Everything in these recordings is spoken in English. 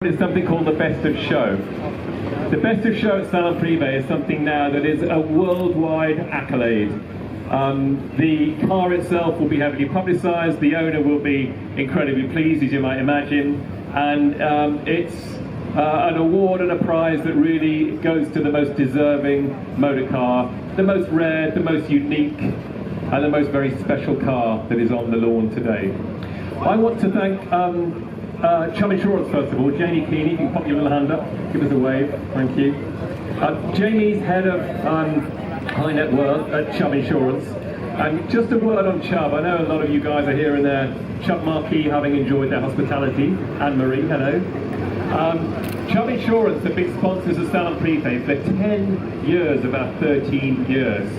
Is something called the Best of Show. The Best of Show at Salon Prive is something now that is a worldwide accolade. The car itself will be heavily publicised, the owner will be incredibly pleased, as you might imagine, and it's an award and a prize that really goes to the most deserving motor car, the most rare, the most unique, and the most very special car that is on the lawn today. I want to thank Chubb Insurance, first of all. Jamie Keeney, you can pop your little hand up, give us a wave, thank you. Jamie's head of high net worth at Chubb Insurance. And just a word on Chubb, I know a lot of you guys are here in their Chubb marquee, having enjoyed their hospitality. Anne-Marie, hello. Chubb Insurance are big sponsors of Salon Prive for 10 years, about 13 years.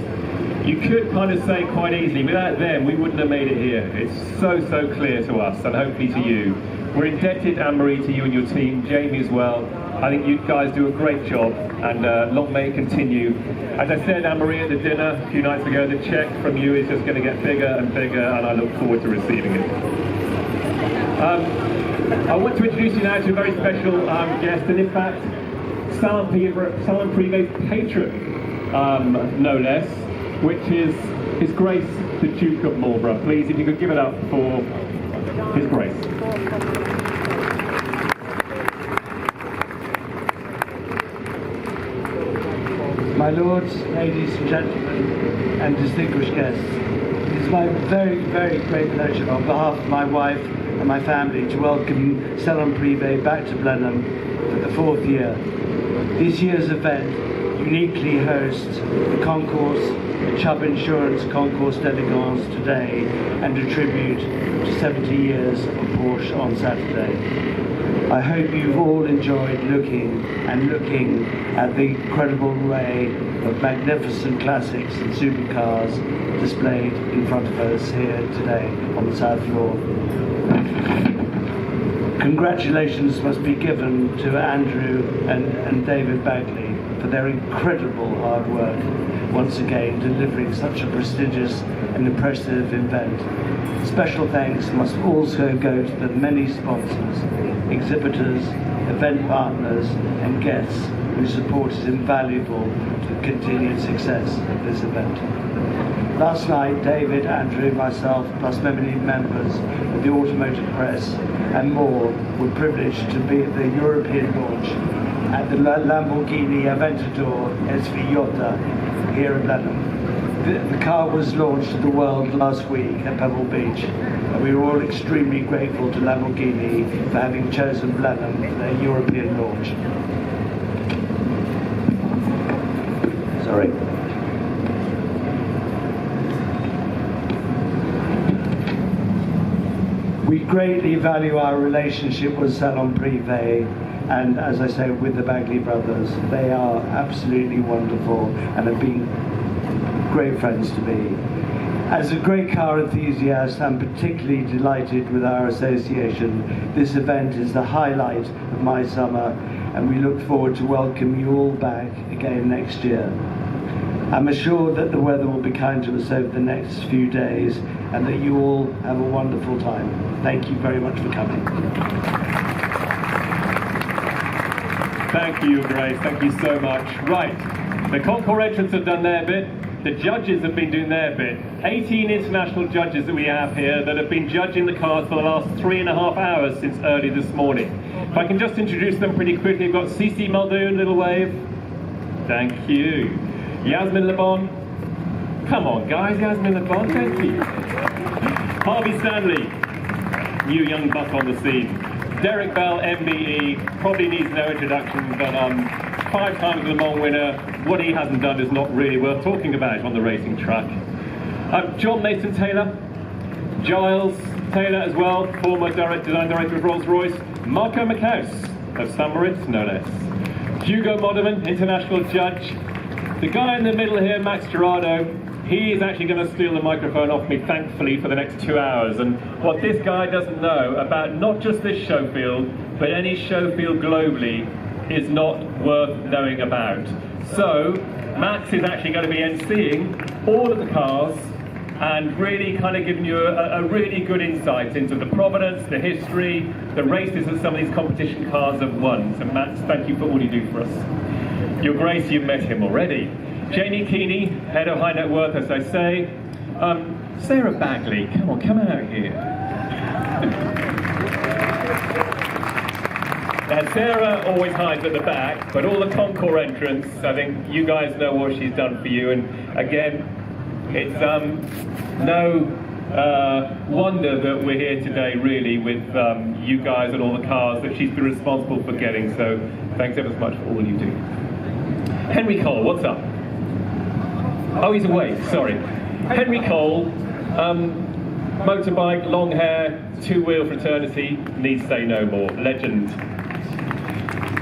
You could kind of say quite easily, without them we wouldn't have made it here. It's so clear to us, and hopefully to you. We're indebted, Anne-Marie, to you and your team, Jamie as well. I think you guys do a great job, and long may it continue. As I said, Anne-Marie, at the dinner a few nights ago, the cheque from you is just going to get bigger and bigger, and I look forward to receiving it. I want to introduce you now to a very special guest, and in fact, Salon Prive's patron, no less, which is His Grace the Duke of Marlborough. Please, if you could give it up for His Grace. My lords, ladies and gentlemen, and distinguished guests, it is my very great pleasure on behalf of my wife and my family to welcome Salon Prive back to Blenheim for the 4th year. This year's event uniquely hosts the Concours, the Chubb Insurance Concours D'Elegance today, and a tribute to 70 years of Porsche on Saturday. I hope you've all enjoyed looking at the incredible array of magnificent classics and supercars displayed in front of us here today on the South Lawn. Congratulations must be given to Andrew and David Bagley for their incredible hard work, once again delivering such a prestigious and impressive event. Special thanks must also go to the many sponsors, exhibitors, event partners and guests whose support is invaluable to the continued success of this event. Last night, David, Andrew, myself, plus many members of the automotive press and more were privileged to be at the European launch at the Lamborghini Aventador SV here in Blenheim. The car was launched to the world last week at Pebble Beach, and we were all extremely grateful to Lamborghini for having chosen Blenheim for their European launch. Sorry. We greatly value our relationship with Salon Prive, and as I say, with the Bagley brothers. They are absolutely wonderful and have been great friends to me. As a great car enthusiast, I'm particularly delighted with our association. This event is the highlight of my summer, and we look forward to welcoming you all back again next year. I'm assured that the weather will be kind to us over the next few days, and that you all have a wonderful time. Thank you very much for coming. Thank you, Grace. Thank you so much. Right, the Concours entrants have done their bit. The judges have been doing their bit. 18 international judges that we have here that have been judging the cars for the last 3.5 hours since early this morning. If I can just introduce them pretty quickly, we've got Cici Muldoon, little wave. Thank you. Yasmin Le Bon. Come on, guys, Yasmin Le Bon, thank you. Harvey Stanley, new young buck on the scene. Derek Bell, MBE, probably needs no introduction, but 5 times Le Mans winner. What he hasn't done is not really worth talking about on the racing track. John Mason Taylor, Giles Taylor as well, former design director of Rolls-Royce. Marco Macaus of St. Moritz, no less. Hugo Moderman, international judge. The guy in the middle here, Max Gerardo, he is actually going to steal the microphone off me, thankfully, for the next 2 hours. And what this guy doesn't know about not just this show field, but any show field globally, is not worth knowing about. So, Max is actually going to be emceeing all of the cars and really kind of giving you a really good insight into the provenance, the history, the races that some of these competition cars have won. So Matt, thank you for all you do for us. Your Grace, you've met him already. Janie Keeney, head of high net worth, as I say. Sarah Bagley, come on, come out here. Now, Sarah always hides at the back, but all the Concours entrants, I think you guys know what she's done for you. And again, it's no wonder that we're here today, really, with you guys and all the cars that she's been responsible for getting. So thanks ever so much for all you do. Henry Cole, what's up? Oh, he's away, sorry. Henry Cole, motorbike, long hair, two-wheel fraternity, need say no more, legend.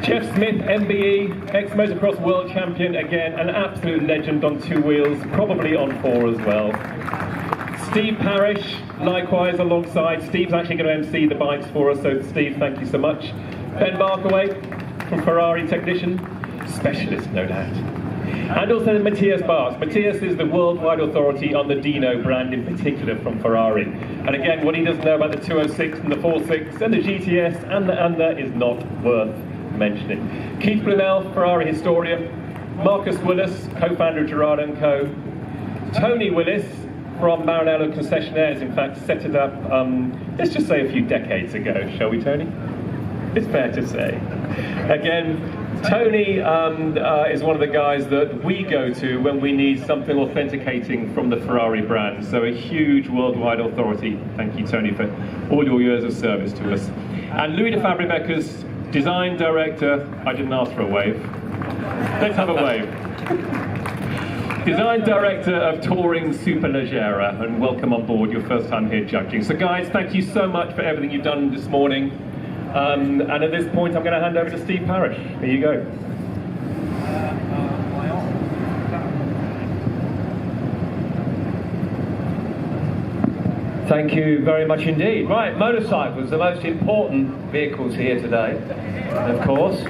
Jeff Smith, MBE, ex-motocross world champion, again, an absolute legend on two wheels, probably on four as well. Steve Parish, likewise alongside. Steve's actually going to MC the bikes for us, so Steve, thank you so much. Ben Barkaway, from Ferrari technician, specialist, no doubt. And also Matthias Barks. Matthias is the worldwide authority on the Dino brand in particular from Ferrari. And again, what he doesn't know about the 206 and the 46 and the GTS and the under is not worth mentioning. Keith Brunel, Ferrari historian. Marcus Willis, co-founder of Gerard & Co. Tony Willis from Maranello Concessionaires, in fact, set it up, let's just say a few decades ago, shall we, Tony? It's fair to say. Again, Tony is one of the guys that we go to when we need something authenticating from the Ferrari brand. So a huge worldwide authority. Thank you, Tony, for all your years of service to us. And Louis de Fabri-Becker's design director. I didn't ask for a wave. Let's have a wave. Design director of Touring Super Leggera, and welcome on board, your first time here judging. So guys, thank you so much for everything you've done this morning. And at this point, I'm going to hand over to Steve Parish. Here you go. Thank you very much indeed. Right, motorcycles, the most important vehicles here today, of course.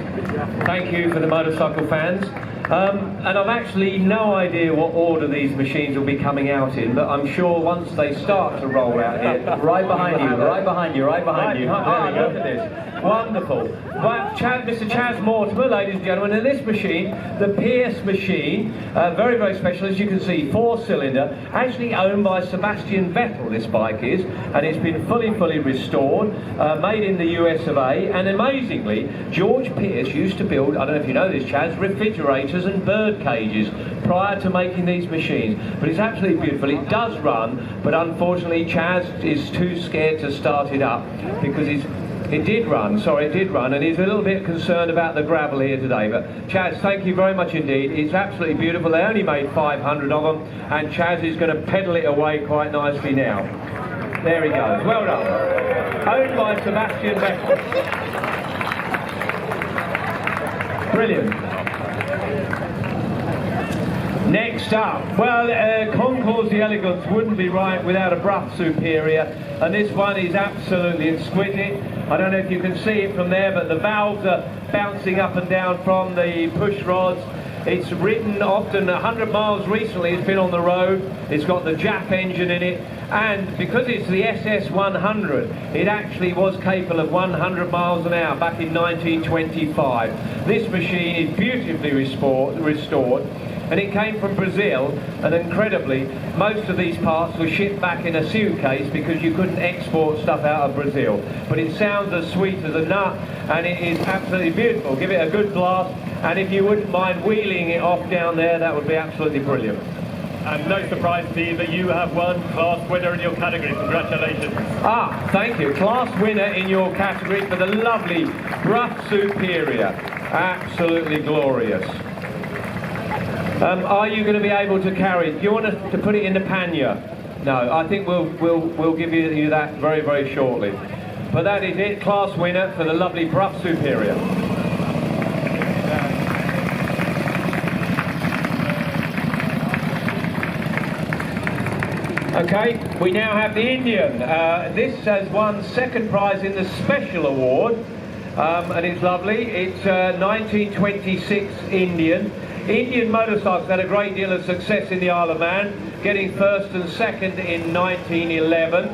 Thank you for the motorcycle fans. And I've actually no idea what order these machines will be coming out in, but I'm sure once they start to roll out here, right behind you, right behind you, right behind you. Ah, look at this. Wonderful. But Mr. Chaz Mortimer, ladies and gentlemen, in this machine, the Pierce machine, very, very special, as you can see, 4-cylinder, actually owned by Sebastian Vettel, this bike is, and it's been fully restored, made in the US of A, and amazingly, George Pierce used to build, I don't know if you know this, Chaz, refrigerators and bird cages prior to making these machines. But it's absolutely beautiful. It does run, but unfortunately Chaz is too scared to start it up because it did run, and he's a little bit concerned about the gravel here today. But Chaz, thank you very much indeed. It's absolutely beautiful. They only made 500 of them, and Chaz is going to pedal it away quite nicely now. There he goes. Well done. Owned by Sebastian Vettel. Brilliant. Next up, well, Concours D'Elegance wouldn't be right without a Brough Superior, and this one is absolutely exquisite. I don't know if you can see it from there, but the valves are bouncing up and down from the push rods. It's ridden often 100 miles recently, it's been on the road. It's got the Jap engine in it, and because it's the SS100, it actually was capable of 100 miles an hour back in 1925. This machine is beautifully restored. And it came from Brazil, and incredibly, most of these parts were shipped back in a suitcase because you couldn't export stuff out of Brazil. But it sounds as sweet as a nut, and it is absolutely beautiful. Give it a good blast, and if you wouldn't mind wheeling it off down there, that would be absolutely brilliant. And no surprise, Steve, that you have won class winner in your category. Congratulations. Ah, thank you. Class winner in your category for the lovely Brough Superior. Absolutely glorious. Are you going to be able to carry it? Do you want to put it in the pannier? No, I think we'll give you that very, very shortly. But that is it, class winner for the lovely Brough Superior. Okay, we now have the Indian. This has won second prize in the special award, and it's lovely. It's 1926 Indian. Indian motorcycles had a great deal of success in the Isle of Man. getting first and second in 1911.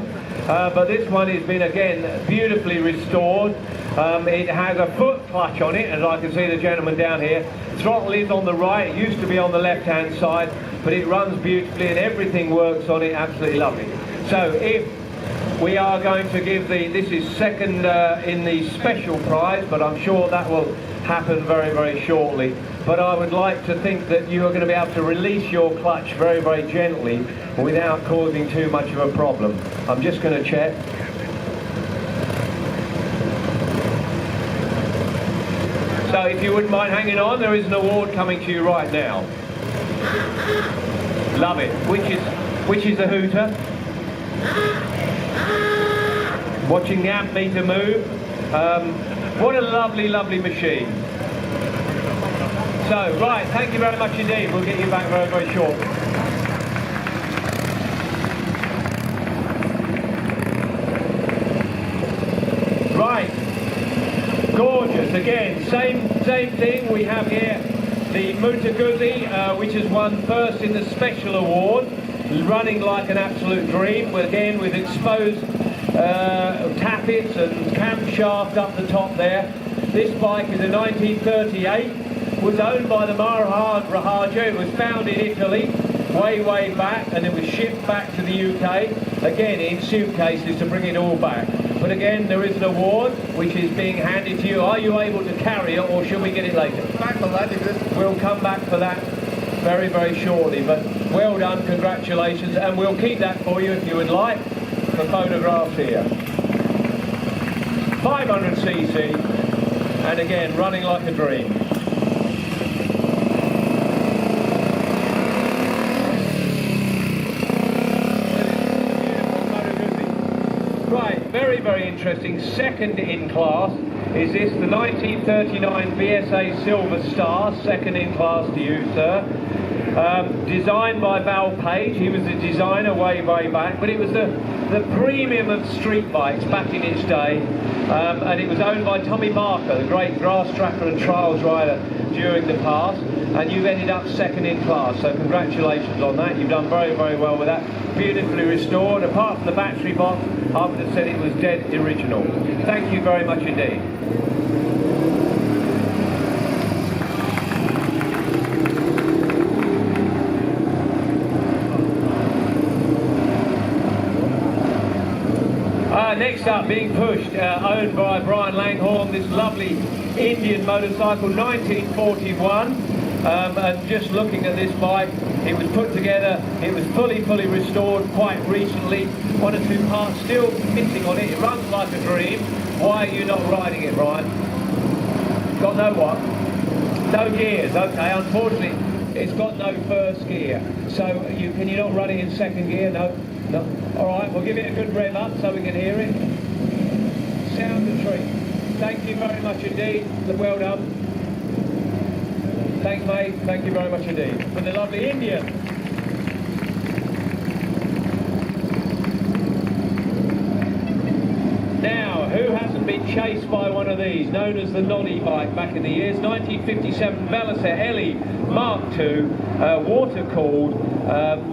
But this one has been again beautifully restored. It has a foot clutch on it, as I can see the gentleman down here. Throttle is on the right, it used to be on the left hand side, but it runs beautifully and everything works on it, absolutely lovely. So if we are going to give this is second in the special prize, but I'm sure that will happen very, very shortly. But I would like to think that you are going to be able to release your clutch very, very gently without causing too much of a problem. I'm just going to check. So if you wouldn't mind hanging on, there is an award coming to you right now. Love it. Which is a hooter? Watching the amp meter move. What a lovely, lovely machine. So, right, thank you very much indeed. We'll get you back very, very shortly. Right, gorgeous. Again, same thing. We have here the Moto Guzzi, which has won first in the special award, running like an absolute dream. Again, with exposed tappets and camshaft up the top there. This bike is a 1938. Was owned by the Maharaja. It was found in Italy way back, and it was shipped back to the UK, again in suitcases to bring it all back. But again, there is an award which is being handed to you. Are you able to carry it, or should we get it later? We'll come back for that very, very shortly, but well done, congratulations, and we'll keep that for you if you would like, for photographs here. 500cc, and again, running like a dream. Very, very interesting. Second in class is this, the 1939 BSA Silver Star, second in class to you, sir. Designed by Val Page. He was the designer way back, but it was the premium of street bikes back in its day, and it was owned by Tommy Barker, the great grass tracker and trials rider during the past, and you've ended up second in class, so congratulations on that. You've done very, very well with that. Beautifully restored. Apart from the battery box, I would have said it was dead original. Thank you very much indeed. Next up, being pushed, owned by Brian Langhorne, this lovely Indian motorcycle, 1941. And just looking at this bike, it was put together, it was fully restored quite recently. One or two parts still missing on it. It runs like a dream. Why are you not riding it, Brian? Got no what? No gears. Okay, unfortunately, it's got no first gear. So can you not run it in second gear? No. All right, we'll give it a good rev up so we can hear it. Sound the treat. Thank you very much indeed. Well done. Thanks, mate. Thank you very much indeed. For the lovely Indian. Now, who hasn't been chased by one of these? Known as the Noddy bike back in the years. 1957 Velocette Le MKII, water-cooled,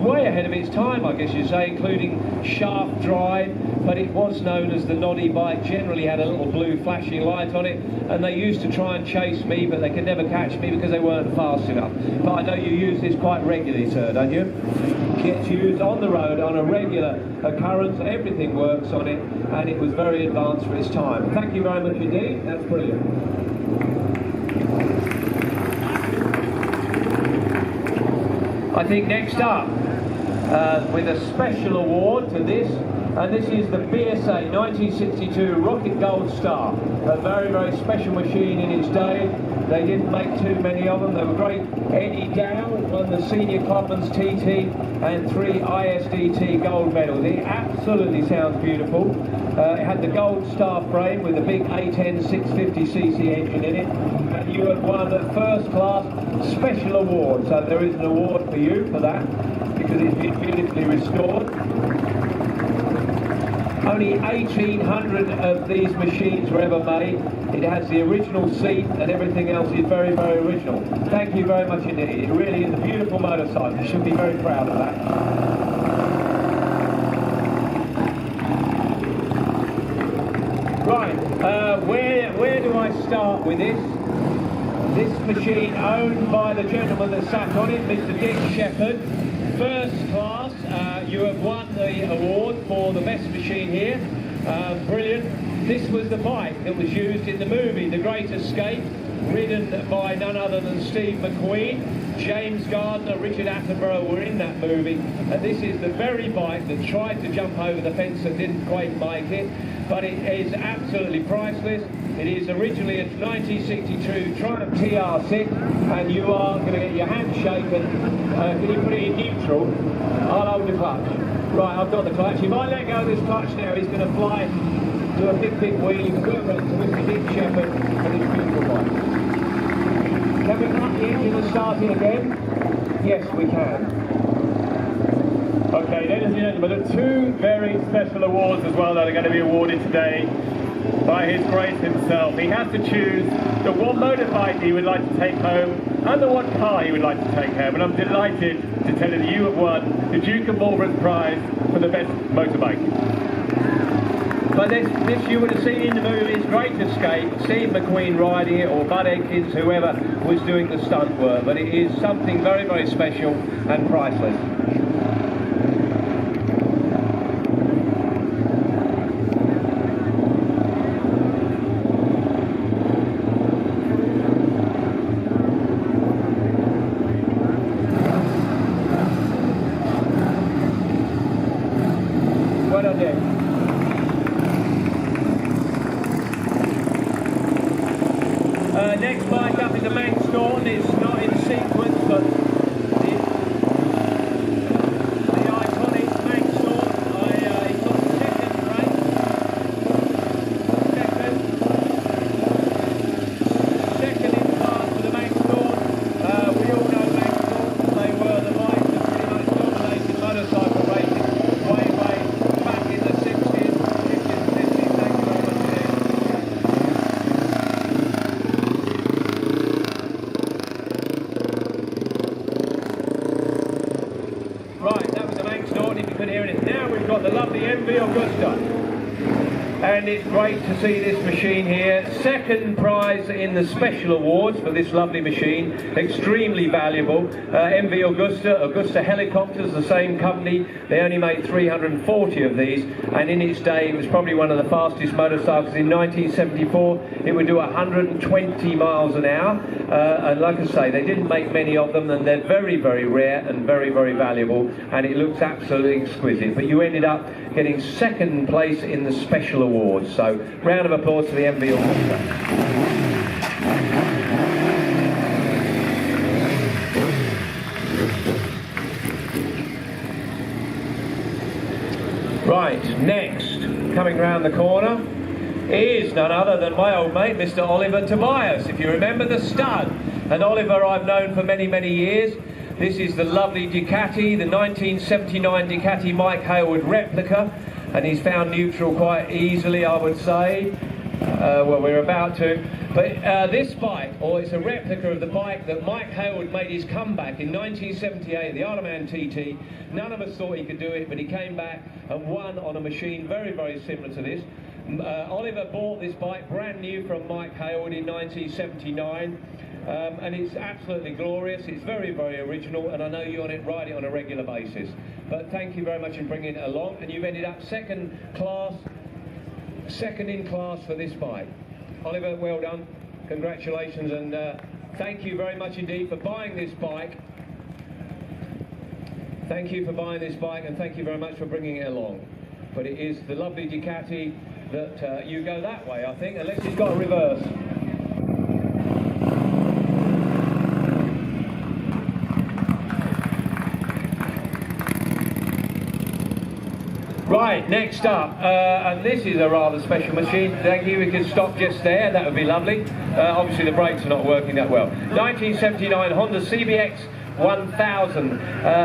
way ahead of its time, I guess you'd say, including shaft drive, but it was known as the Noddy bike. Generally had a little blue flashing light on it, and they used to try and chase me, but they could never catch me because they weren't fast enough. But I know you use this quite regularly, sir, don't you? Gets used on the road on a regular occurrence. Everything works on it, and it was very advanced for its time. Thank you very much indeed. That's brilliant. I think next up, with a special award to this, and this is the BSA 1962 Rocket Gold Star, a very, very special machine in its day. They didn't make too many of them. They were great. Eddie Dow won the Senior Clubman's TT and 3 ISDT gold medals. It absolutely sounds beautiful. It had the gold star frame with a big A10 650cc engine in it, and you have won a first class special award. So there is an award for you for that, because it's been beautifully restored. Only 1,800 of these machines were ever made. It has the original seat and everything else is very, very original. Thank you very much indeed. It really is a beautiful motorcycle. You should be very proud of that. Right, where do I start with this? This machine owned by the gentleman that sat on it, Mr. Dick Shepherd. First class, you have won the award for the best machine here. Brilliant. This was the bike that was used in the movie The Great Escape, ridden by none other than Steve McQueen. James Gardner, Richard Attenborough were in that movie, and this is the very bike that tried to jump over the fence and didn't quite make it, but it is absolutely priceless. It is originally a 1962 Triumph Tr6, and you are going to get your hand shaken. Can you put it in neutral? I'll hold the clutch. Right, I've got the clutch. If I let go of this clutch now, he's going to fly to a big wheel equivalent to Mr. Dick Shepherd and his beautiful bike. Can we cut the engine and start it again? Yes, we can. Okay, ladies and gentlemen, there are two very special awards as well that are going to be awarded today by His Grace himself. He has to choose the one motorbike he would like to take home and the one car he would like to take home. And I'm delighted to tell you that you have won the Duke of Marlborough prize for the best motorbike. But this you would have seen in the movies Great Escape, Steve McQueen riding it, or Bud Ekins, whoever was doing the stunt work. But it is something very, very special and priceless. Well done, Dick. Next bike up is the Manx Dawn. It's not in sequence, but the iconic Manx Dawn. He got second place. Second in class for the Manx Dawn. We all know Manx Dawn. They were the bikes that pretty much dominated motorcycle racing way back in the 60s, 50s, 60s. Thank you very much, Ian. Right, that was the Manx Dawn, if you could hear it. Now we've got the lovely MV Augusta. And it's great to see this machine here. Second prize in the special awards for this lovely machine. Extremely valuable. MV Augusta Helicopters, the same company. They only made 340 of these. And in its day, it was probably one of the fastest motorcycles. In 1974, it would do 120 miles an hour. And like I say, they didn't make many of them, and they're very, very rare and very, very valuable. And it looks absolutely exquisite. But you ended up getting second place in the special awards. So, round of applause to the MV Augusta. Right, next, coming round the corner, is none other than my old mate, Mr. Oliver Tobias. If you remember the stud, and Oliver I've known for many, many years. This is the lovely Ducati, the 1979 Ducati Mike Hailwood replica, and he's found neutral quite easily, I would say. Well, we're about to. But this bike, or it's a replica of the bike that Mike Hailwood made his comeback in 1978, the Isle of Man TT. None of us thought he could do it, but he came back and won on a machine very, very similar to this. Oliver bought this bike brand new from Mike Hailwood in 1979. And it's absolutely glorious. It's very, very original, and I know you ride it on a regular basis. But thank you very much for bringing it along, and you've ended up second in class for this bike. Oliver, well done. Congratulations, and thank you very much indeed for buying this bike. Thank you for buying this bike, and thank you very much for bringing it along. But it is the lovely Ducati that you go that way, I think, unless it's got a reverse. Right, next up, and this is a rather special machine. Thank you, we can stop just there, that would be lovely. Obviously the brakes are not working that well. 1979 Honda CBX 1000.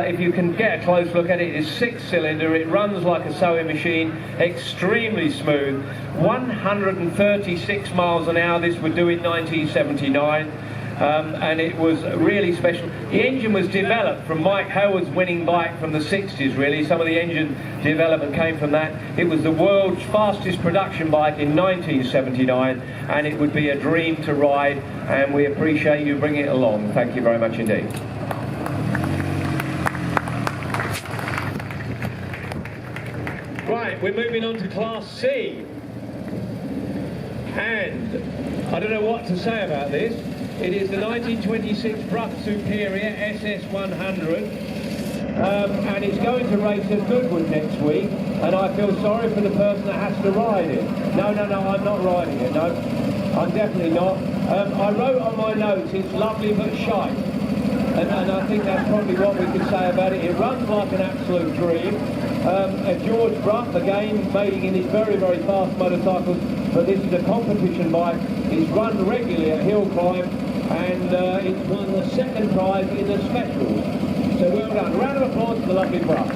If you can get a close look at it, it's 6-cylinder, it runs like a sewing machine, extremely smooth, 136 miles an hour this would do in 1979. And it was really special. The engine was developed from Mike Howard's winning bike from the 60s, really. Some of the engine development came from that. It was the world's fastest production bike in 1979, and it would be a dream to ride, and we appreciate you bringing it along. Thank you very much indeed. Right, we're moving on to Class C. And I don't know what to say about this. It is the 1926 Brough Superior SS100, and it's going to race at Goodwood next week, and I feel sorry for the person that has to ride it. No, I'm not riding it, no, I'm definitely not. I wrote on my notes, it's lovely but shite, and I think that's probably what we could say about it. It runs like an absolute dream. George Brough, again, mating in his very, very fast motorcycles, but this is a competition bike. It's run regularly at hill climb, and it's won the second prize in the specials. So well done. A round of applause for the lovely Brough.